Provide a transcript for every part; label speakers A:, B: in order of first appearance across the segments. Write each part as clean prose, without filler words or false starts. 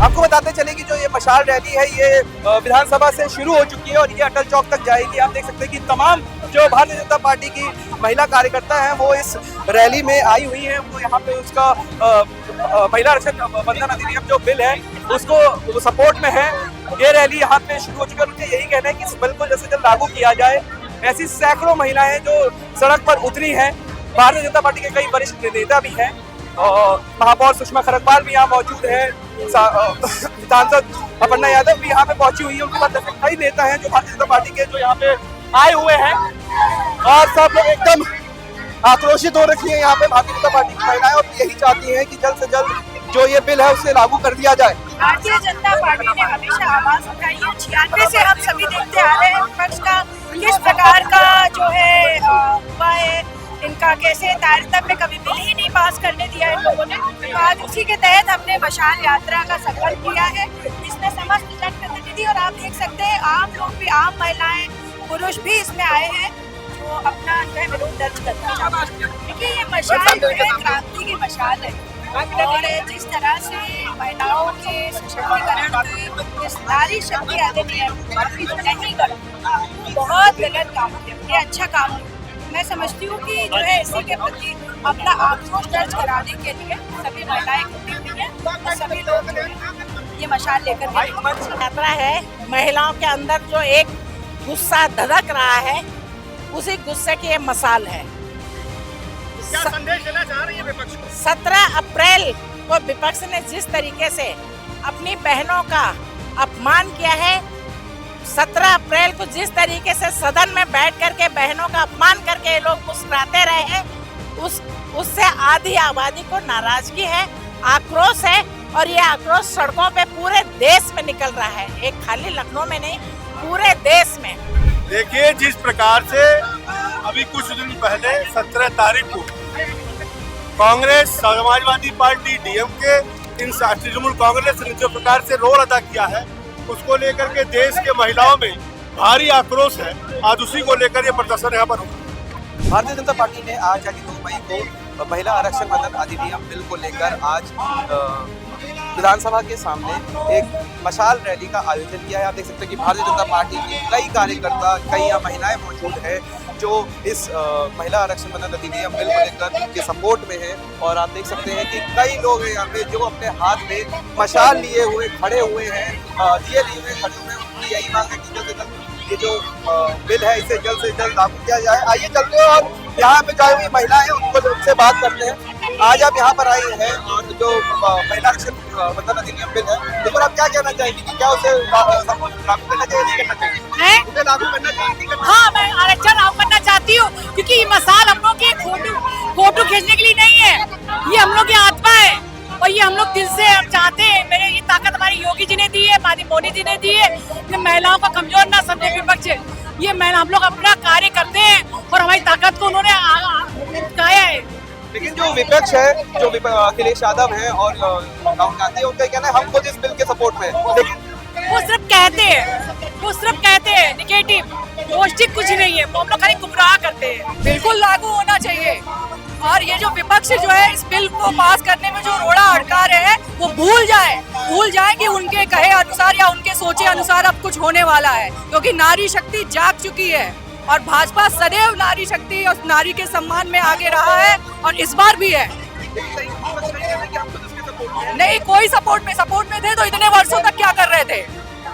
A: आपको बताते चले कि जो ये मशाल रैली है ये विधानसभा से शुरू हो चुकी है और ये अटल चौक तक जाएगी। आप देख सकते हैं कि तमाम जो भारतीय जनता पार्टी की महिला कार्यकर्ता हैं वो इस रैली में आई हुई हैं। वो यहाँ पे उसका महिला आरक्षण बंधन अधिनियम जो बिल है उसको सपोर्ट में है। ये रैली यहाँ पे शुरू हो चुकी है। उनका यही कहना है कि इस बिल को जैसे जल्द लागू किया जाए। ऐसी सैकड़ों महिलाएं जो सड़क पर उतरी हैं। भारतीय जनता पार्टी के कई वरिष्ठ नेता भी हैं और महापौर सुषमा खरगपाल भी यहाँ मौजूद है। सांसद अपर्णा यादव भी यहाँ पे पहुंची हुई है। उनके बाद कई नेता हैं जो भारतीय जनता पार्टी के जो यहाँ पे आए हुए हैं और सब लोग एकदम आक्रोशित हो रखी है यहाँ पे भारतीय जनता पार्टी की महिलाएं और यही चाहती हैं कि जल्द से जल्द जो ये बिल है उसे लागू कर दिया जाए।
B: भारतीय जनता पार्टी ने हमेशा आवाज उठाई है। 96 से हम सभी देखते आ रहे हैं विपक्ष का किस प्रकार का जो है हुआ है, इनका कैसे तारतम्य कभी बिल ही नहीं पास करने दिया इन लोगों ने। तो आज उसी के तहत हमने मशाल यात्रा का संकल्प किया है। इसमें समस्त जनप्रतिनिधि और आप देख सकते हैं आम लोग भी, आम महिलाएं, पुरुष भी इसमें आए हैं जो अपना जो है विरोध दर्ज करना चाहते हैं। देखिए ये मशाल जो है क्रांति की मशाल है और जिस तरह से महिलाओं के सशक्तिकरण की इस नारी शक्ति अधिनियम नहीं करती, बहुत गलत काम किया। ये अच्छा काम नहीं। मैं समझती हूँ कि जो है इसी के प्रति अपना आक्रोश दर्ज कराने के लिए सभी महिलाएं इकट्ठी हुई हैं और सभी लोग जो है ये मशाल लेकर
C: यात्रा है। महिलाओं के अंदर जो एक गुस्सा धधक रहा है, उसी गुस्से की ये मशाल है।
D: क्या संदेश देना चाह रही है विपक्ष को?
C: 17 अप्रैल को विपक्ष ने जिस तरीके से अपनी बहनों का अपमान किया है, 17 अप्रैल को जिस तरीके से सदन में बैठ करके बहनों का अपमान करके लोग मुस्कुराते रहे हैं, उससे आधी आबादी को नाराजगी है, आक्रोश है और ये आक्रोश सड़कों पे पूरे देश में निकल रहा है। एक खाली लखनऊ में नहीं, पूरे देश में।
D: देखिए जिस प्रकार से अभी कुछ दिन पहले 17 तारीख को कांग्रेस, समाजवादी पार्टी, डीएमके, इन तृणमूल कांग्रेस ने जो प्रकार से रोल अदा किया है उसको लेकर के देश के महिलाओं में भारी आक्रोश है। आज उसी को लेकर ये प्रदर्शन यहाँ पर हुआ।
A: भारतीय जनता पार्टी ने आज यानी 2 मई को महिला आरक्षण बंधन अधिनियम बिल को लेकर आज विधानसभा के सामने एक मशाल रैली का आयोजन किया है। आप देख सकते हैं कि भारतीय जनता पार्टी के कई कार्यकर्ता, कई महिलाएं मौजूद हैं जो इस महिला आरक्षण बंधन अधिनियम बिल को लेकर के सपोर्ट में है। और आप देख सकते हैं कि कई लोग हैं यहाँ पे जो अपने हाथ में मशाल लिए हुए खड़े हुए हैं, दिए लिए हुए खड़े हुए हैं। उनकी यही मांग है कि जल्द से जल्द ये जो बिल है इसे जल्द से जल्द लागू किया जाए। आइए चलते हैं और यहाँ पे जो हुई महिलाएं उनसे बात करते हैं। आज आप यहाँ पर आए हैं और जो महिला आरक्षण बंधन अधिनियम बिल है उस पर आप क्या कहना चाहेंगे कि क्या उसे लागू करना चाहिए, नहीं करना चाहिए? उसे लागू करना चाहिए, नहीं करना चाहिए?
B: हाँ, मैं आरक्षण लागू करना चाहती हूँ क्योंकि ये मसाल हम लोग की फोटो खींचने के लिए नहीं है, ये हम लोग की आत्मा है और ये हम लोग दिल से हम चाहते हैं। मेरे ये ताकत हमारी योगी जी ने दी है, हमारी मोदी जी ने दी है। महिलाओं को कमजोर ना समझे विपक्ष, ये महिला हम लोग अपना कार्य करते हैं और हमारी ताकत को उन्होंने दिखाया है।
A: लेकिन जो विपक्ष है, जो अखिलेश यादव है और राहुल गांधी है, उनका कहना है हम खुद इस बिल के सपोर्ट में हैं। लेकिन
B: वो सिर्फ कहते हैं निगेटिव, पॉजिटिव कुछ नहीं है। वो हम लोग खाली गुमराह करते हैं। बिल्कुल लागू होना चाहिए और ये जो विपक्ष जो है इस बिल को पास करने में जो रोड़ा अड़का रहे हैं वो भूल जाए कि उनके कहे अनुसार या उनके सोचे अनुसार अब कुछ होने वाला है, क्योंकि नारी शक्ति जाग चुकी है और भाजपा सदैव नारी शक्ति और नारी के सम्मान में आगे रहा है और इस बार भी है। नहीं, कोई सपोर्ट में थे तो इतने वर्षों तक क्या कर रहे थे,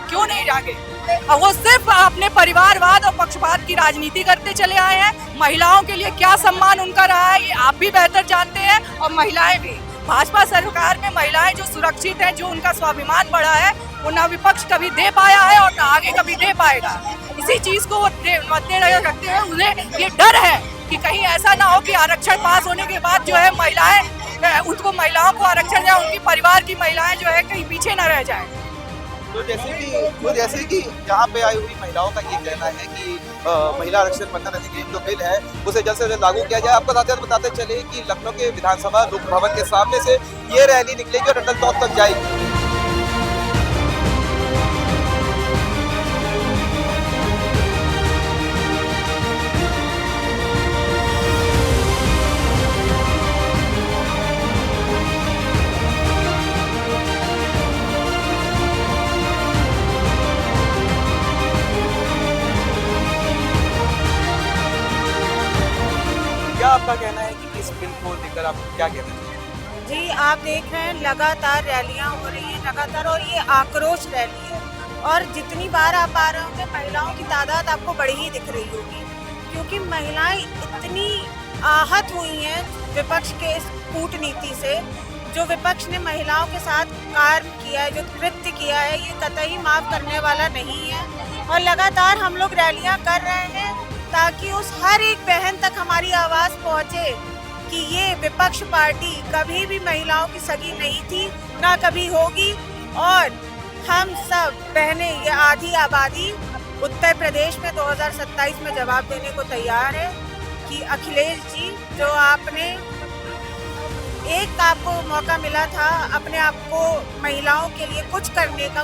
B: क्यों नहीं जागे? अब वो सिर्फ अपने परिवारवाद और पक्षपात की राजनीति करते चले आए हैं। महिलाओं के लिए क्या सम्मान उनका रहा है ये आप भी बेहतर जानते हैं और महिलाएं भी। भाजपा सरकार में महिलाएं जो सुरक्षित हैं, जो उनका स्वाभिमान बढ़ा है, वो ना विपक्ष कभी दे पाया है और ना आगे कभी दे पाएगा। इसी चीज को मद्देनजर रखते हुए उन्हें ये डर है कि कहीं ऐसा ना हो कि आरक्षण पास होने के बाद जो है महिलाओं को आरक्षण या उनकी परिवार की महिलाएं जो है कहीं पीछे न रह जाए।
A: तो जैसे कि यहाँ पे आई हुई महिलाओं का ये कहना है कि महिला आरक्षण बंधन अधिनियम जो बिल है उसे जल्द से जल्द लागू किया जाए। आपको बताते चले कि लखनऊ के विधानसभा लोक भवन के सामने से ये रैली निकलेगी और अटल चौक तक जाएगी। उनका कहना है कि इस बिल को लेकर आप क्या कहते हैं?
B: जी, आप देख रहे हैं लगातार रैलियां हो रही हैं लगातार, और ये आक्रोश रैली है। और जितनी बार आप आ रहे होंगे महिलाओं की तादाद आपको बढ़ी ही दिख रही होगी, क्योंकि महिलाएं इतनी आहत हुई हैं विपक्ष के इस कूटनीति से। जो विपक्ष ने महिलाओं के साथ कार्य किया है, जो कृत्य किया है, ये कतई माफ करने वाला नहीं है। और लगातार हम लोग रैलियां कर रहे हैं ताकि उस हर एक बहन तक हमारी आवाज़ पहुंचे कि ये विपक्ष पार्टी कभी भी महिलाओं की सगी नहीं थी, ना कभी होगी। और हम सब बहनें, ये आधी आबादी उत्तर प्रदेश में 2027 में जवाब देने को तैयार है कि अखिलेश जी, जो आपने एक आपको मौका मिला था अपने आप को महिलाओं के लिए कुछ करने का,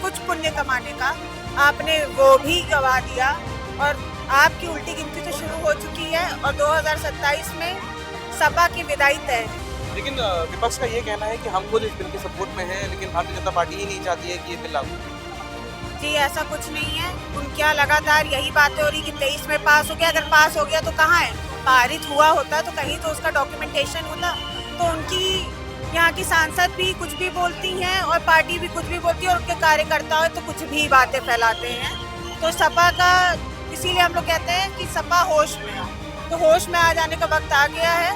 B: कुछ पुण्य कमाने का, आपने वो भी गवा दिया। और आपकी उल्टी गिनती तो शुरू हो चुकी है और 2027 में सपा की विदाई तय है।
A: लेकिन विपक्ष का ये कहना है कि हम खुद इस बिल के सपोर्ट में हैं, लेकिन भारतीय जनता पार्टी ही नहीं चाहती है कि ये बिल लागू हो।
B: जी, ऐसा कुछ नहीं है। उनके यहाँ लगातार यही बातें हो रही कि 23 में पास हो गया। अगर पास हो गया तो कहाँ है? पारित हुआ होता तो कहीं तो उसका डॉक्यूमेंटेशन होता। तो उनकी यहाँ की सांसद भी कुछ भी बोलती हैं और पार्टी भी कुछ भी बोलती है, और उनके कार्यकर्ता तो कुछ भी बातें फैलाते हैं। तो सपा का, इसीलिए हम लोग कहते हैं कि सपा होश में है। तो होश में आ जाने का वक्त आ गया है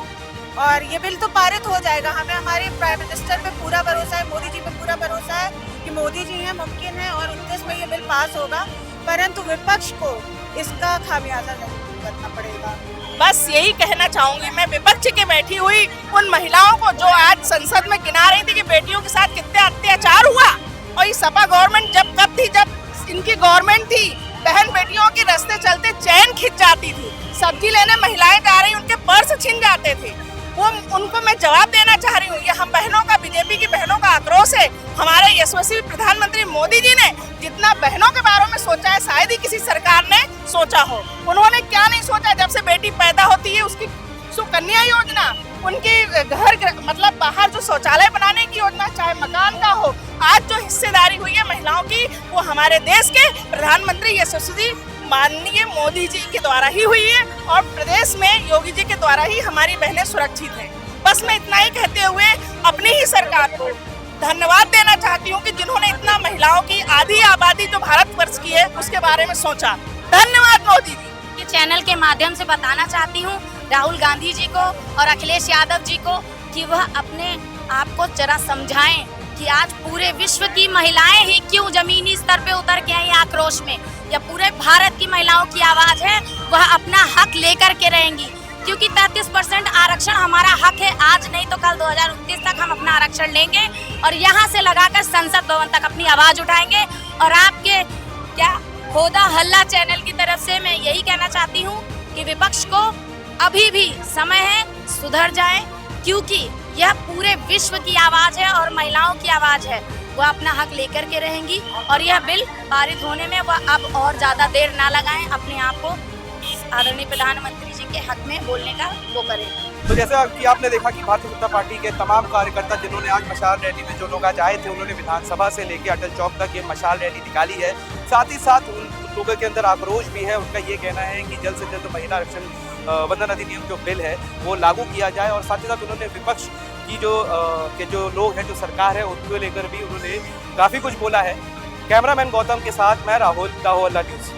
B: और ये बिल तो पारित हो जाएगा। हमें हमारे प्राइम मिनिस्टर पे पूरा भरोसा है, मोदी जी पे पूरा भरोसा है कि मोदी जी हैं, मुमकिन है, और 29 में ये बिल पास होगा। परंतु विपक्ष को इसका खामियाजा जरूर करना पड़ेगा।
C: बस यही कहना चाहूंगी मैं विपक्ष के बैठी हुई उन महिलाओं को जो आज संसद में गिना रही थी कि बेटियों के साथ कितने अत्याचार हुआ। और ये सपा गवर्नमेंट जब कब थी? जब इनकी गवर्नमेंट थी, बहन बेटियों के रास्ते चलते चैन खिंच जाती थी। सब्जी लेने महिलाएं जा रही, उनके पर्स छिन जाते थे। वो उनको मैं जवाब देना चाह रही हूँ। ये हम बहनों का, बीजेपी की बहनों का आक्रोश है। हमारे यशस्वी प्रधानमंत्री मोदी जी ने जितना बहनों के बारे में सोचा है, शायद ही किसी सरकार ने सोचा हो। उन्होंने क्या नहीं सोचा? जब से बेटी पैदा होती है उसकी सुकन्या योजना, उनकी घर मतलब बाहर जो शौचालय बनाने की योजना, चाहे मकान का हो, आज जो हिस्सेदारी हुई है महिलाओं की, वो हमारे देश के प्रधानमंत्री यशस्वी माननीय मोदी जी के द्वारा ही हुई है। और प्रदेश में योगी जी के द्वारा ही हमारी बहनें सुरक्षित हैं। बस मैं इतना ही कहते हुए अपनी ही सरकार को धन्यवाद देना चाहती हूँ कि जिन्होंने इतना महिलाओं की आधी आबादी जो भारतवर्ष की है उसके बारे में सोचा। धन्यवाद मोदी जी।
E: के चैनल के माध्यम से बताना चाहती हूँ राहुल गांधी जी को और अखिलेश यादव जी को कि वह अपने आप को जरा समझाएं कि आज पूरे विश्व की महिलाएं ही क्यों जमीनी स्तर पे उतर के आई आक्रोश में। या पूरे भारत की महिलाओं की आवाज है, वह अपना हक लेकर के रहेंगी, क्योंकि 33% आरक्षण हमारा हक है। आज नहीं तो कल 2029 तक हम अपना आरक्षण लेंगे और यहाँ से लगाकर संसद भवन तक अपनी आवाज उठाएंगे। और आपके क्या होदा हल्ला चैनल की तरफ से मैं यही कहना चाहती हूँ कि विपक्ष को अभी भी समय है, सुधर जाए, क्योंकि यह पूरे विश्व की आवाज है और महिलाओं की आवाज है। वह अपना हक लेकर के रहेंगी और यह बिल पारित होने में वह अब और ज्यादा देर ना लगाएं, अपने आप को आदरणीय प्रधानमंत्री जी के हक में बोलने का वो करें।
A: तो जैसा कि आपने देखा कि भारतीय जनता पार्टी के तमाम कार्यकर्ता जिन्होंने आज मशाल रैली में, जो लोग आज आए थे, उन्होंने विधानसभा से लेकर अटल चौक तक ये मशाल रैली निकाली है। साथ ही साथ उन लोगों के अंदर आक्रोश भी है। उनका ये कहना है कि जल्द से जल्द महिला आरक्षण बंधन अधिनियम जो बिल है वो लागू किया जाए। और साथ ही साथ उन्होंने विपक्ष की जो लोग हैं, जो सरकार है, उनको लेकर भी उन्होंने काफ़ी कुछ बोला है। कैमरामैन गौतम के साथ मैं राहुल, दाहोद न्यूज़।